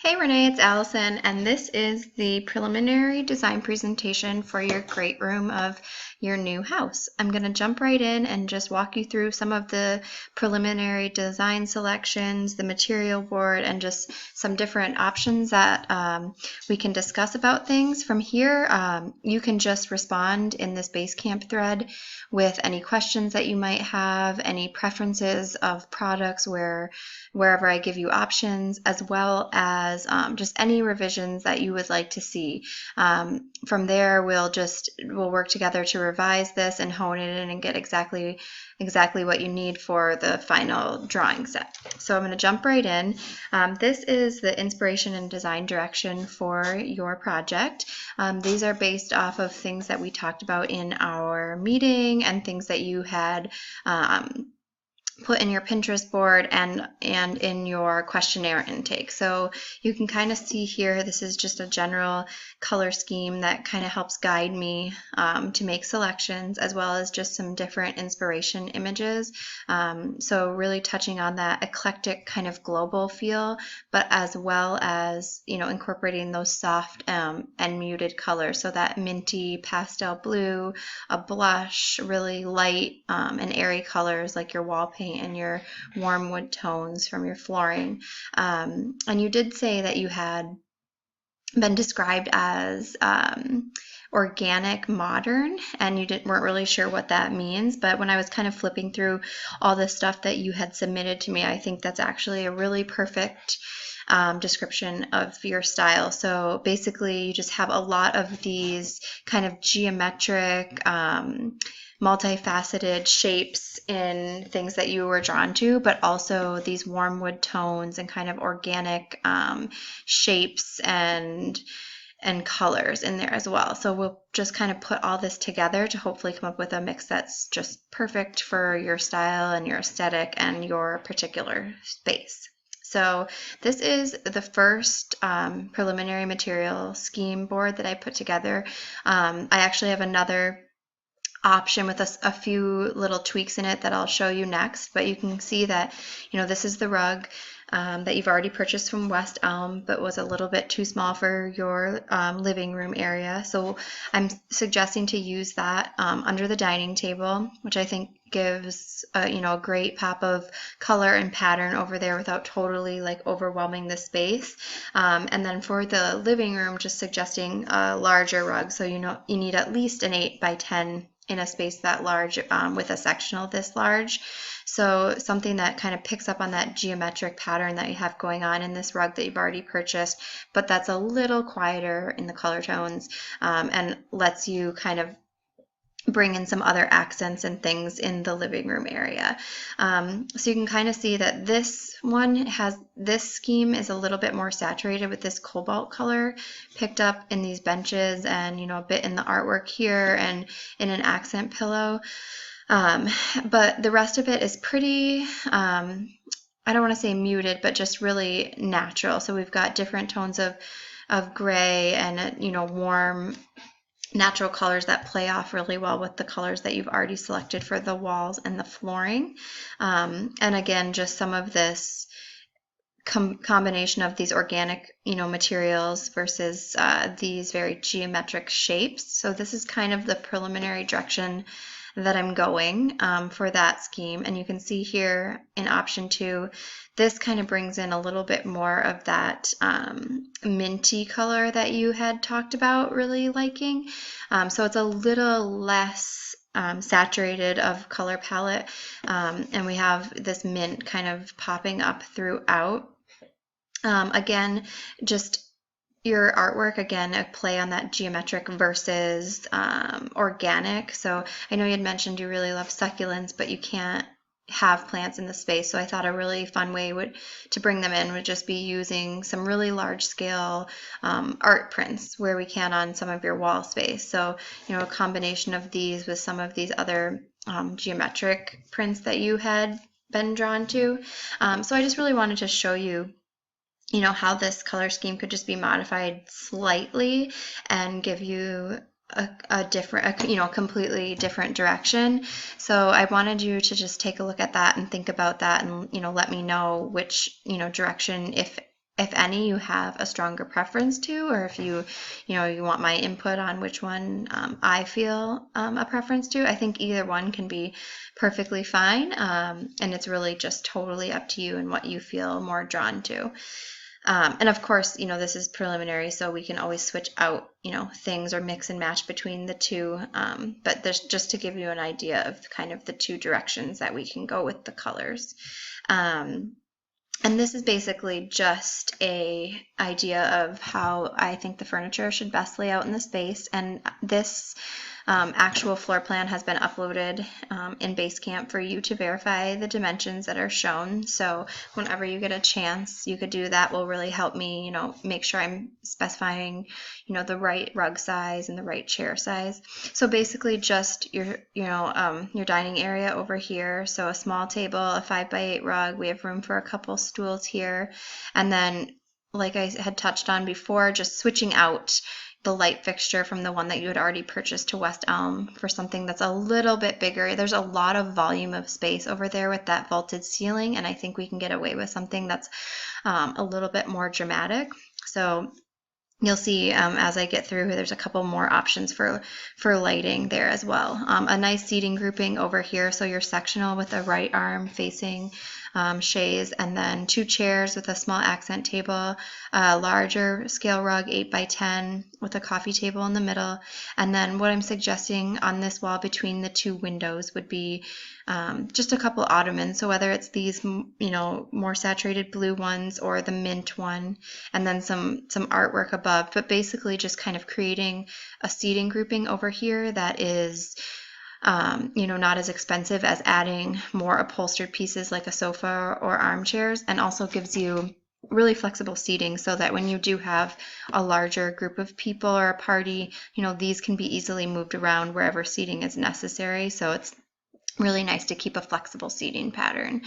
Hey Renee, it's Allison, and this is the preliminary design presentation for your great room of your new house. I'm going to jump right in and just walk you through some of the preliminary design selections, the material board, and just some different options that we can discuss about things. From here, you can just respond in this Basecamp thread with any questions that you might have, any preferences of products wherever I give you options, as well as just any revisions that you would like to see. From there, we'll work together to revise this and hone it in and get exactly what you need for the final drawing set. So I'm going to jump right in. This is the inspiration and design direction for your project. These are based off of things that we talked about in our meeting and things that you had put in your Pinterest board and in your questionnaire intake. So you can kind of see here, this is just a general color scheme that kind of helps guide me to make selections, as well as just some different inspiration images. So really touching on that eclectic kind of global feel, but as well as, incorporating those soft and muted colors. So that minty pastel blue, a blush, really light and airy colors like your wall paint and your warm wood tones from your flooring. And you did say that you had been described as organic modern, and you weren't really sure what that means, but when I was kind of flipping through all the stuff that you had submitted to me, I think that's actually a really perfect description of your style. So basically you just have a lot of these kind of geometric multifaceted shapes in things that you were drawn to, but also these warm wood tones and kind of organic shapes and colors in there as well. So we'll just kind of put all this together to hopefully come up with a mix that's just perfect for your style and your aesthetic and your particular space. So this is the first preliminary material scheme board that I put together. I actually have another option with a few little tweaks in it that I'll show you next, but you can see that, this is the rug that you've already purchased from West Elm, but was a little bit too small for your living room area. So I'm suggesting to use that under the dining table, which I think gives a great pop of color and pattern over there without totally overwhelming the space. And then for the living room, just suggesting a larger rug. So you need at least an 8 by 10 in a space that large with a sectional this large. So something that kind of picks up on that geometric pattern that you have going on in this rug that you've already purchased, but that's a little quieter in the color tones and lets you kind of bring in some other accents and things in the living room area. So you can kind of see that this scheme is a little bit more saturated with this cobalt color picked up in these benches and, a bit in the artwork here and in an accent pillow. But the rest of it is pretty, I don't want to say muted, but just really natural. So we've got different tones of gray and, warm natural colors that play off really well with the colors that you've already selected for the walls and the flooring. And again, just some of this combination of these organic, materials versus these very geometric shapes. So this is kind of the preliminary direction that I'm going for that scheme. And you can see here in option 2, this kind of brings in a little bit more of that minty color that you had talked about really liking. So it's a little less saturated of color palette, and we have this mint kind of popping up throughout. Again, just your artwork, again, a play on that geometric versus organic. So I know you had mentioned you really love succulents, but you can't have plants in the space. So I thought a really fun way to bring them in would just be using some really large scale art prints where we can on some of your wall space. So, a combination of these with some of these other geometric prints that you had been drawn to. So I just really wanted to show you how this color scheme could just be modified slightly and give you a different, completely different direction. So I wanted you to just take a look at that and think about that and, let me know which, direction, if if any, you have a stronger preference to, or if you want my input on which one I feel a preference to. I think either one can be perfectly fine, and it's really just totally up to you and what you feel more drawn to. And of course, this is preliminary, so we can always switch out, things or mix and match between the two. But there's just to give you an idea of kind of the two directions that we can go with the colors. And this is basically just a idea of how I think the furniture should best lay out in the space. And this actual floor plan has been uploaded in Basecamp for you to verify the dimensions that are shown. So whenever you get a chance, you could do that. Will really help me, make sure I'm specifying, the right rug size and the right chair size. So basically just your dining area over here. So a small table, a 5x8 rug. We have room for a couple stools here. And then, like I had touched on before, just switching out the light fixture from the one that you had already purchased to West Elm for something that's a little bit bigger. There's a lot of volume of space over there with that vaulted ceiling, and I think we can get away with something that's a little bit more dramatic. So you'll see as I get through, there's a couple more options for lighting there as well. A nice seating grouping over here, so your sectional with a right arm facing chaise, and then 2 chairs with a small accent table, a larger scale rug 8x10 with a coffee table in the middle. And then what I'm suggesting on this wall between the 2 windows would be just a couple ottomans. So whether it's these more saturated blue ones or the mint one, and then some artwork above, but basically just kind of creating a seating grouping over here that is not as expensive as adding more upholstered pieces like a sofa or armchairs, and also gives you really flexible seating so that when you do have a larger group of people or a party, these can be easily moved around wherever seating is necessary. So it's really nice to keep a flexible seating pattern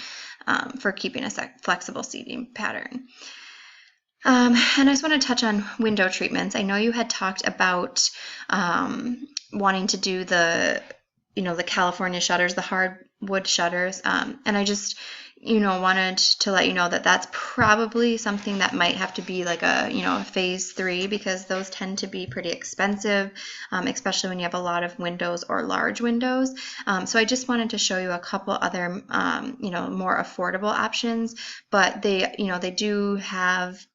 for keeping a flexible seating pattern. And I just want to touch on window treatments. I know you had talked about wanting to do the California shutters, the hardwood shutters. And I just, wanted to let you know that that's probably something that might have to be like a phase 3, because those tend to be pretty expensive, especially when you have a lot of windows or large windows. So I just wanted to show you a couple other, more affordable options, but they do have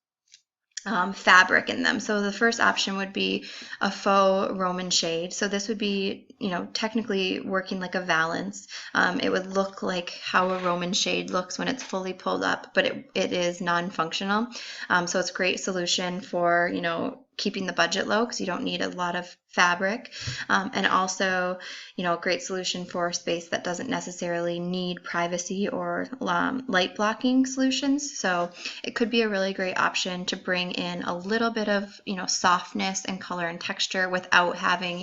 fabric in them. So the first option would be a faux Roman shade. So this would be, technically working like a valance. It would look like how a Roman shade looks when it's fully pulled up, but it is non-functional. So it's a great solution for, keeping the budget low because you don't need a lot of fabric, and also a great solution for space that doesn't necessarily need privacy or light blocking solutions. So it could be a really great option to bring in a little bit of softness and color and texture without having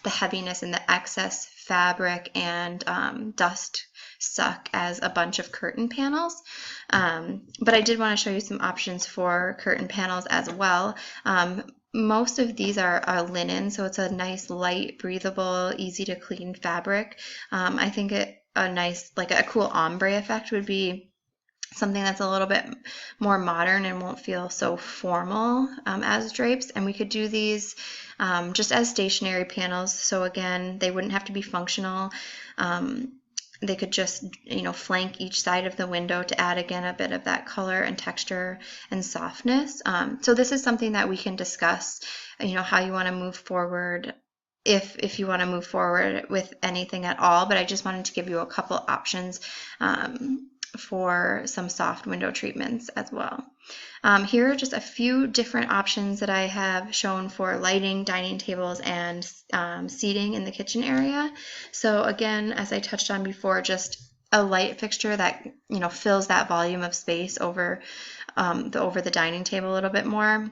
the heaviness and the excess fabric and dust suck as a bunch of curtain panels. But I did want to show you some options for curtain panels as well. Most of these are linen, so it's a nice, light, breathable, easy to clean fabric. I think a nice, like a cool ombre effect would be something that's a little bit more modern and won't feel so formal as drapes. And we could do these just as stationary panels. So again, they wouldn't have to be functional. They could just, flank each side of the window to add, again, a bit of that color and texture and softness. So this is something that we can discuss, how you want to move forward, if you want to move forward with anything at all. But I just wanted to give you a couple options for some soft window treatments as well. Here are just a few different options that I have shown for lighting, dining tables, and seating in the kitchen area. So again, as I touched on before, just a light fixture that fills that volume of space over the dining table a little bit more,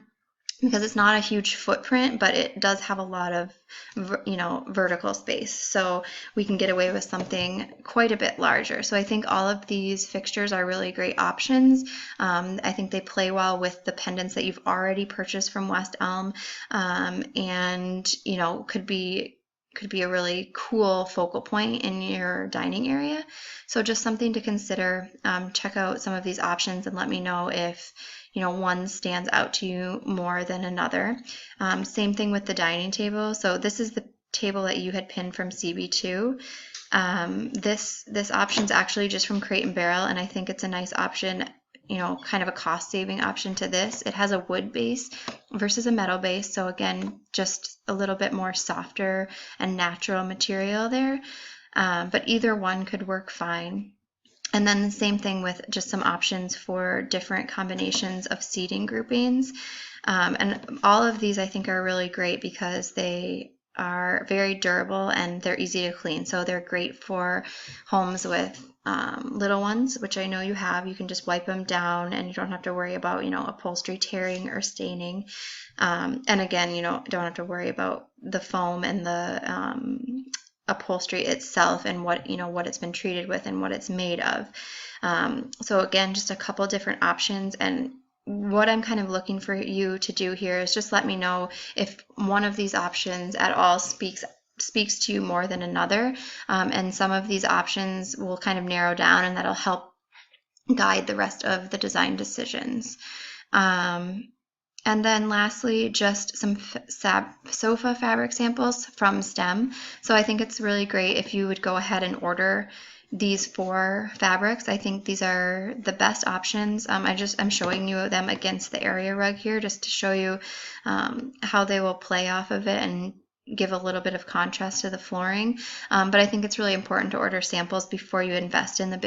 because it's not a huge footprint, but it does have a lot of vertical space, so we can get away with something quite a bit larger. So I think all of these fixtures are really great options. I think they play well with the pendants that you've already purchased from West Elm, and could be could be a really cool focal point in your dining area. So just something to consider. Check out some of these options and let me know if one stands out to you more than another. Same thing with the dining table. So this is the table that you had pinned from CB2. This option is actually just from Crate & Barrel, and I think it's a nice option, kind of a cost-saving option to this. It has a wood base versus a metal base, so again, just a little bit more softer and natural material there, but either one could work fine. And then the same thing with just some options for different combinations of seating groupings. And all of these I think are really great because they are very durable and they're easy to clean. So they're great for homes with little ones, which I know you have. You can just wipe them down and you don't have to worry about, upholstery tearing or staining. And again, don't have to worry about the foam and the upholstery itself and what it's been treated with and what it's made of. So again, just a couple different options, and what I'm kind of looking for you to do here is just let me know if one of these options at all speaks to you more than another, and some of these options will kind of narrow down, and that'll help guide the rest of the design decisions. And then lastly, just some sofa fabric samples from STEM. So I think it's really great if you would go ahead and order these 4 fabrics. I think these are the best options. I'm showing you them against the area rug here just to show you how they will play off of it and give a little bit of contrast to the flooring. But I think it's really important to order samples before you invest in the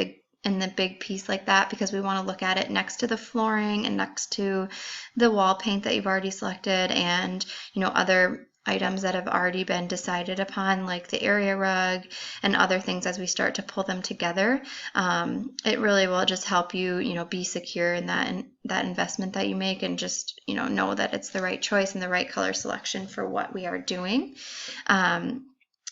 big piece like that, because we want to look at it next to the flooring and next to the wall paint that you've already selected, and other items that have already been decided upon, like the area rug and other things. As we start to pull them together, it really will just help you be secure in that investment that you make, and just know that it's the right choice and the right color selection for what we are doing.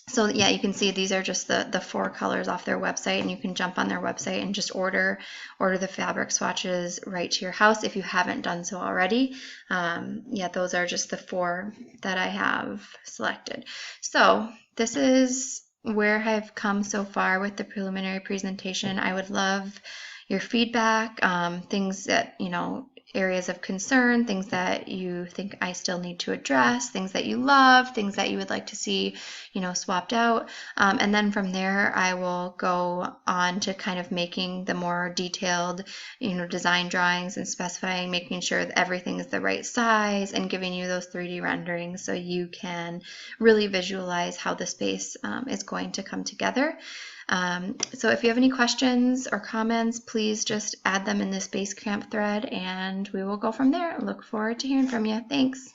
So yeah, you can see these are just the 4 colors off their website, and you can jump on their website and just order the fabric swatches right to your house if you haven't done so already. Yeah, those are just the 4 that I have selected. So this is where I've come so far with the preliminary presentation. I would love your feedback, things that, areas of concern, things that you think I still need to address, things that you love, things that you would like to see, swapped out. And then from there, I will go on to kind of making the more detailed, design drawings and specifying, making sure that everything is the right size and giving you those 3D renderings so you can really visualize how the space is going to come together. So if you have any questions or comments, please just add them in this Basecamp thread, and we will go from there. I look forward to hearing from you. Thanks.